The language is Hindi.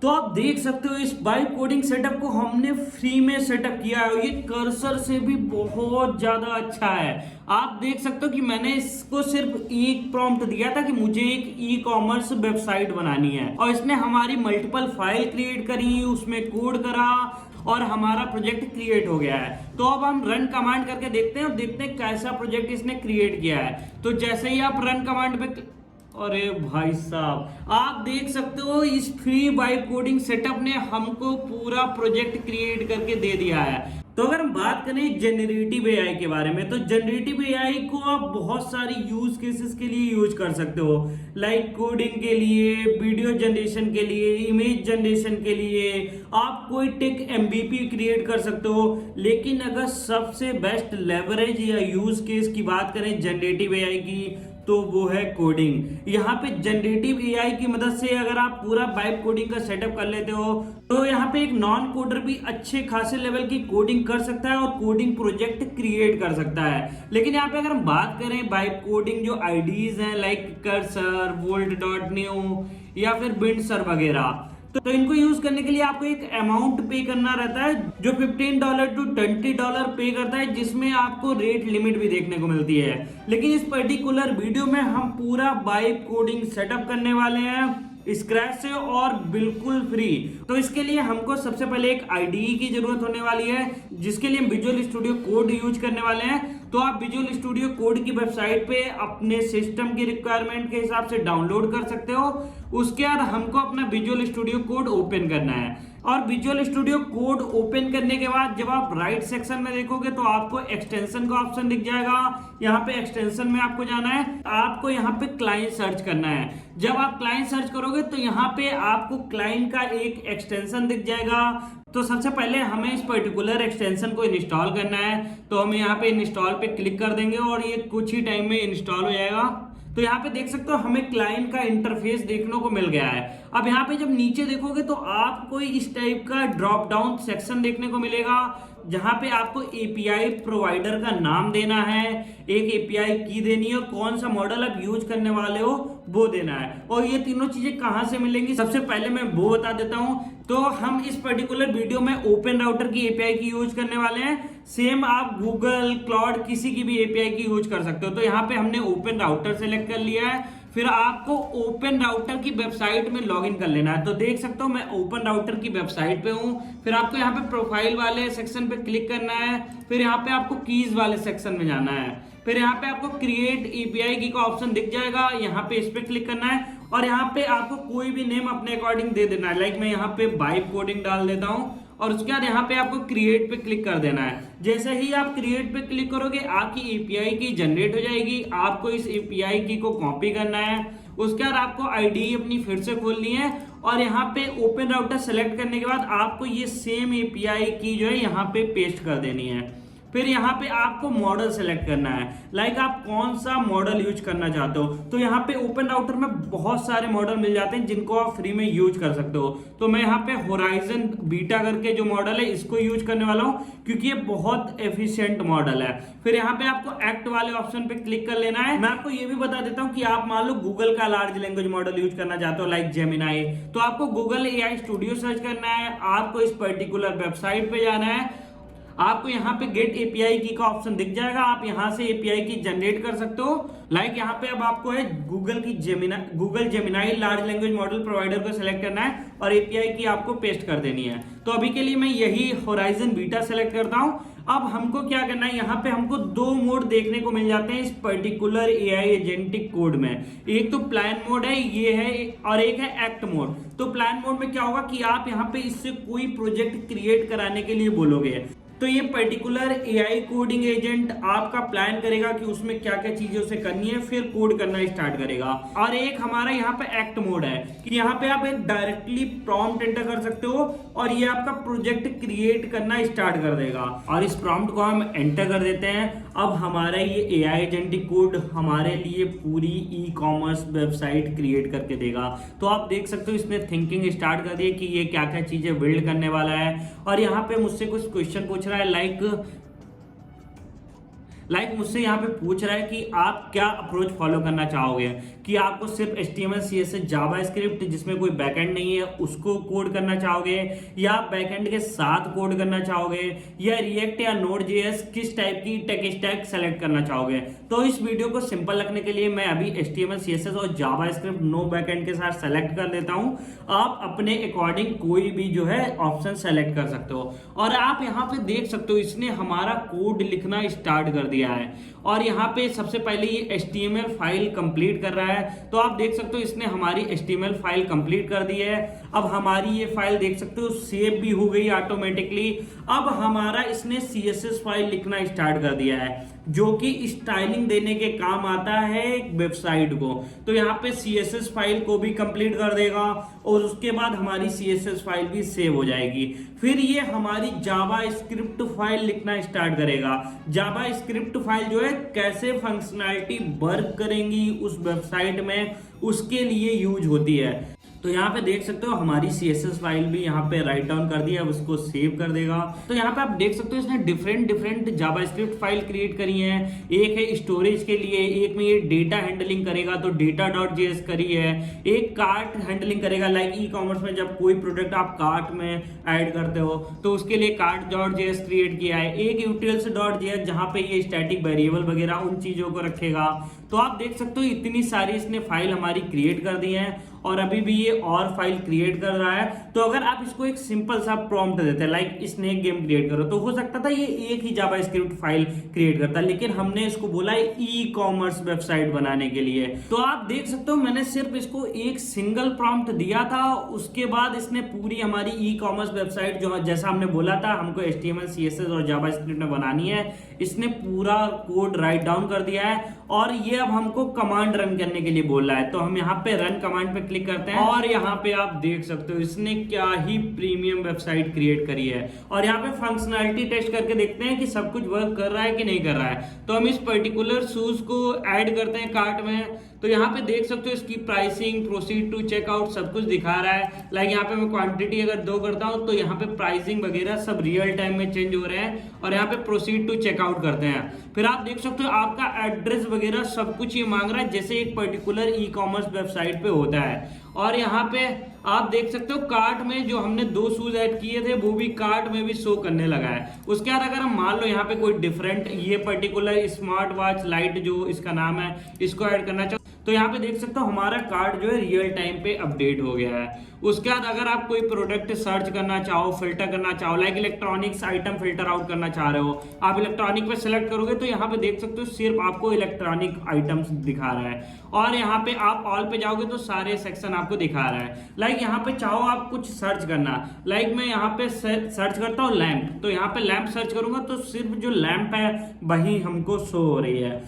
तो आप देख सकते हो इस वाइब कोडिंग सेटअप को हमने फ्री में सेटअप किया है। ये कर्सर से भी बहुत ज्यादा अच्छा है। आप देख सकते हो कि मैंने इसको सिर्फ एक प्रॉम्प्ट दिया था कि मुझे एक ई कॉमर्स वेबसाइट बनानी है, और इसने हमारी मल्टीपल फाइल क्रिएट करी, उसमें कोड करा और हमारा प्रोजेक्ट क्रिएट हो गया है। तो अब हम रन कमांड करके देखते हैं और देखते हैं कैसा प्रोजेक्ट इसने क्रिएट किया है। तो जैसे ही आप रन कमांड पे, अरे भाई साहब आप देख सकते हो इस फ्री वाइब कोडिंग सेटअप ने हमको पूरा प्रोजेक्ट क्रिएट करके दे दिया है। तो अगर हम बात करें जनरेटिव एआई के बारे में, तो जनरेटिव एआई को आप बहुत सारी यूज केसेस के लिए यूज कर सकते हो, लाइक कोडिंग के लिए, वीडियो जनरेशन के लिए, इमेज जनरेशन के लिए, आप कोई टेक एमवीपी क्रिएट कर सकते हो। लेकिन अगर सबसे बेस्ट लेवरेज या यूज केस की बात करें जनरेटिव एआई की, तो वो है कोडिंग। यहाँ पे जनरेटिव एआई की मदद से अगर आप पूरा वाइब कोडिंग का सेटअप कर लेते हो, तो यहाँ पे एक नॉन कोडर भी अच्छे खासे लेवल की कोडिंग कर सकता है और कोडिंग प्रोजेक्ट क्रिएट कर सकता है। लेकिन यहाँ पे अगर हम बात करें वाइब कोडिंग जो आईडीज हैं लाइक कर्सर, volt.new या फिर बिंडसर वगैरह, तो इनको यूज करने के लिए आपको एक अमाउंट पे करना रहता है जो $15 to $20 पे करता है, जिसमें आपको रेट लिमिट भी देखने को मिलती है। लेकिन इस पर्टिकुलर वीडियो में हम पूरा वाइब कोडिंग सेटअप करने वाले हैं स्क्रैच से और बिल्कुल फ्री। तो इसके लिए हमको सबसे पहले एक आईडीई की जरूरत होने वाली है, जिसके लिए हम विजुअल स्टूडियो कोड यूज करने वाले हैं। तो आप विजुअल स्टूडियो कोड की वेबसाइट पे अपने सिस्टम की रिक्वायरमेंट के हिसाब से डाउनलोड कर सकते हो। उसके बाद हमको अपना विजुअल स्टूडियो कोड ओपन करना है, और विजुअल स्टूडियो कोड ओपन करने के बाद जब आप राइट सेक्शन में देखोगे तो आपको एक्सटेंशन का ऑप्शन दिख जाएगा। यहाँ पे एक्सटेंशन में आपको जाना है, आपको यहाँ पे क्लाइंट सर्च करना है। जब आप क्लाइंट सर्च करोगे तो यहाँ पे आपको क्लाइंट का एक एक्सटेंशन दिख जाएगा। तो सबसे पहले हमें इस पर्टिकुलर एक्सटेंशन को इंस्टॉल करना है, तो हम यहाँ पे इंस्टॉल पे क्लिक कर देंगे और ये कुछ ही टाइम में इंस्टॉल हो जाएगा। तो यहाँ पे देख सकते हो हमें क्लाइंट का इंटरफेस देखने को मिल गया है। अब यहाँ पे जब नीचे देखोगे तो आपको इस टाइप का ड्रॉप डाउन सेक्शन देखने को मिलेगा, जहां पे आपको एपीआई प्रोवाइडर का नाम देना है, एक एपीआई की देनी है और कौन सा मॉडल आप यूज करने वाले हो वो देना है। और ये तीनों चीजें कहां से मिलेंगी सबसे पहले मैं वो बता देता हूं। तो हम इस पर्टिकुलर वीडियो में ओपन राउटर की एपीआई की यूज करने वाले हैं। सेम आप गूगल क्लाउड किसी की भी एपीआई की यूज कर सकते हो। तो यहाँ पे हमने ओपन राउटर सेलेक्ट कर लिया है। फिर आपको ओपन राउटर की वेबसाइट में लॉगिन कर लेना है। तो देख सकते हो मैं ओपन राउटर की वेबसाइट पे हूं। फिर आपको यहाँ पे प्रोफाइल वाले सेक्शन पे क्लिक करना है। फिर यहाँ पे आपको कीज वाले सेक्शन में जाना है। फिर यहाँ पे आपको क्रिएट एपीआई की का ऑप्शन दिख जाएगा, यहाँ पे इस पे क्लिक करना है और यहाँ पे आपको कोई भी नेम अपने अकॉर्डिंग दे देना है। लाइक मैं यहाँ पे वाइब कोडिंग डाल देता हूँ और उसके बाद यहाँ पे आपको क्रिएट पे क्लिक कर देना है। जैसे ही आप क्रिएट पे क्लिक करोगे आपकी एपीआई की जनरेट हो जाएगी। आपको इस एपीआई की को कॉपी करना है, उसके बाद आपको आईडी अपनी फिर से खोलनी है और यहाँ पे ओपन राउटर सेलेक्ट करने के बाद आपको ये सेम एपीआई की जो है यहाँ पे पेस्ट कर देनी है। फिर यहाँ पे आपको मॉडल सेलेक्ट करना है, लाइक आप कौन सा मॉडल यूज करना चाहते हो। तो यहाँ पे ओपन राउटर में बहुत सारे मॉडल मिल जाते हैं जिनको आप फ्री में यूज कर सकते हो। तो मैं यहाँ पे होराइजन बीटा करके जो मॉडल है इसको यूज करने वाला हूँ, क्योंकि ये बहुत एफिशिएंट मॉडल है। फिर यहाँ पे आपको एक्ट वाले ऑप्शन पे क्लिक कर लेना है। मैं आपको ये भी बता देता हूँ कि आप मान लो गूगल का लार्ज लैंग्वेज मॉडल यूज करना चाहते हो लाइक जेमिनाई, तो आपको गूगल एआई स्टूडियो सर्च करना है। आपको इस पर्टिकुलर वेबसाइट पे जाना है, आपको यहाँ पे गेट एपीआई की का ऑप्शन दिख जाएगा। आप यहाँ से एपीआई की जनरेट कर सकते हो। लाइक यहाँ पे अब आपको है Google Gemini large language model provider को सिलेक्ट करना है और एपीआई की आपको पेस्ट कर देनी है। तो अभी के लिए मैं यही होराइजन बीटा सेलेक्ट करता हूँ। अब हमको क्या करना है, यहाँ पे हमको दो मोड देखने को मिल जाते हैं इस पर्टिकुलर एआई एजेंटिक कोड में। एक तो प्लान मोड है ये है, और एक है एक्ट मोड। तो प्लान मोड में क्या होगा कि आप यहाँ पे इससे कोई प्रोजेक्ट क्रिएट कराने के लिए बोलोगे, तो ये पर्टिकुलर एआई कोडिंग एजेंट आपका प्लान करेगा कि उसमें क्या क्या चीजें उसे करनी है, फिर कोड करना स्टार्ट करेगा। और एक हमारा यहाँ पे एक्ट मोड है कि यहाँ पे आप एक डायरेक्टली प्रॉम्प्ट एंटर कर सकते हो और ये आपका प्रोजेक्ट क्रिएट करना स्टार्ट कर देगा। और इस प्रॉम्प्ट को हम एंटर कर देते हैं। अब हमारा ये एआई एजेंटिक कोड हमारे लिए पूरी ई कॉमर्स वेबसाइट क्रिएट करके देगा। तो आप देख सकते हो इसने थिंकिंग स्टार्ट कर दी कि ये क्या क्या चीजें बिल्ड करने वाला है। और यहाँ पे मुझसे कुछ क्वेश्चन पूछ रहा है, लाइक मुझसे यहाँ पे पूछ रहा है कि आप क्या अप्रोच फॉलो करना चाहोगे, कि आपको सिर्फ HTML CSS जावास्क्रिप्ट जिसमें कोई बैकएंड नहीं है उसको कोड करना चाहोगे, या बैकएंड के साथ कोड करना चाहोगे, या रिएक्ट या नोड.js, किस टाइप की टेक स्टैक सेलेक्ट करना चाहोगे। तो इस वीडियो को सिंपल रखने के लिए मैं अभी HTML CSS और जावास्क्रिप्ट नो बैकएंड के साथ सेलेक्ट कर देता हूं। आप अपने अकॉर्डिंग कोई भी जो है ऑप्शन सेलेक्ट कर सकते हो। और आप यहाँ पे देख सकते हो इसने हमारा कोड लिखना स्टार्ट कर दिया है, और यहाँ पे सबसे पहले ये HTML फाइल कंप्लीट कर रहा है। तो आप देख सकते हो इसने हमारी HTML फाइल कंप्लीट कर दी है। अब हमारी ये फाइल देख सकते हो सेव भी हो गई ऑटोमेटिकली। अब हमारा इसने CSS फाइल लिखना स्टार्ट कर दिया है, जो कि स्टाइलिंग देने के काम आता है एक वेबसाइट को। तो यहाँ पे CSS फाइल को भी कंप्लीट कर देगा, और उसके बाद हमारी CSS फाइल भी सेव हो जाएगी। फिर ये हमारी जावास्क्रिप्ट फाइल लिखना स्टार्ट करेगा। जावास्क्रिप्ट फाइल जो है कैसे फंक्शनैलिटी वर्क करेंगी उस वेबसाइट में, उसके लिए यूज होती है। तो यहाँ पे देख सकते हो हमारी CSS फाइल भी यहाँ पे राइट डाउन कर दी है, उसको सेव कर देगा। तो यहाँ पे आप देख सकते हो इसने डिफरेंट जावास्क्रिप्ट फाइल क्रिएट करी है। एक है स्टोरेज के लिए, एक में ये डेटा हैंडलिंग करेगा तो data.js करी है, एक कार्ट हैंडलिंग करेगा, लाइक ई-कॉमर्स में जब कोई प्रोडक्ट आप कार्ट में ऐड करते हो तो उसके लिए कार्ट.js क्रिएट किया है, एक utils.js जहाँ पे ये स्टैटिक वेरिएबल वगैरह उन चीजों को रखेगा। तो आप देख सकते हो इतनी सारी इसने फाइल हमारी क्रिएट कर दी है, और अभी भी ये और फाइल क्रिएट कर रहा है। तो अगर आप इसको एक सिंपल सा प्रॉम्प्ट देते लाइक स्नेक गेम क्रिएट करो, तो हो सकता था ये एक ही जावास्क्रिप्ट फाइल क्रिएट करता, लेकिन हमने इसको बोला है ई-कॉमर्स वेबसाइट बनाने के लिए। तो आप देख सकते हो मैंने सिर्फ इसको एक सिंगल प्रॉम्प्ट दिया था, उसके बाद इसने पूरी हमारी ई-कॉमर्स वेबसाइट जो जैसा हमने बोला था हमको HTML CSS और जावास्क्रिप्ट में बनानी है, इसने पूरा कोड राइट डाउन कर दिया है। और ये अब हमको कमांड रन करने के लिए बोल रहा है, तो हम यहाँ पे रन कमांड पे क्लिक करते हैं, और यहाँ पे आप देख सकते हो इसने क्या ही प्रीमियम वेबसाइट क्रिएट करी है। और यहाँ पे फंक्शनैलिटी टेस्ट करके देखते हैं कि सब कुछ वर्क कर रहा है कि नहीं कर रहा है। तो हम इस पर्टिकुलर शूज को ऐड करते हैं कार्ट में। तो यहाँ पे देख सकते हो इसकी प्राइसिंग, प्रोसीड टू चेकआउट सब कुछ दिखा रहा है। लाइक यहाँ पे मैं क्वांटिटी अगर 2 करता हूँ तो यहाँ पे प्राइसिंग वगैरह सब रियल टाइम में चेंज हो रहे हैं, और यहाँ पे प्रोसीड टू चेकआउट करते हैं। फिर आप देख सकते हो आपका एड्रेस वगैरह सब कुछ ये मांग रहा है जैसे एक पर्टिकुलर ई-कॉमर्स वेबसाइट पे होता है। और यहाँ पे आप देख सकते हो कार्ट में जो हमने 2 शूज ऐड किए थे वो भी कार्ट में भी शो करने लगा है। उसके बाद अगर हम मान लो यहाँ पे कोई डिफरेंट ये पर्टिकुलर स्मार्ट वॉच लाइट जो इसका नाम है इसको ऐड करना चाहो, तो यहाँ पे देख सकते हो हमारा कार्ड जो है रियल टाइम पे अपडेट हो गया है। उसके बाद अगर आप कोई प्रोडक्ट सर्च करना चाहो, फिल्टर करना चाहो, like electronics item filter out करना चाह रहे हो, आप इलेक्ट्रॉनिक पे सेलेक्ट करोगे तो यहाँ पे देख सकते हो सिर्फ आपको इलेक्ट्रॉनिक आइटम्स दिखा रहा है। और यहाँ पे आप ऑल पे जाओगे तो सारे सेक्शन आपको दिखा रहा है। लाइक यहाँ पे चाहो आप कुछ सर्च करना, लाइक मैं यहाँ पे सर्च करता हूँ लैंप, तो यहाँ पे लैंप सर्च करूंगा तो सिर्फ जो लैंप है वही हमको शो हो रही है।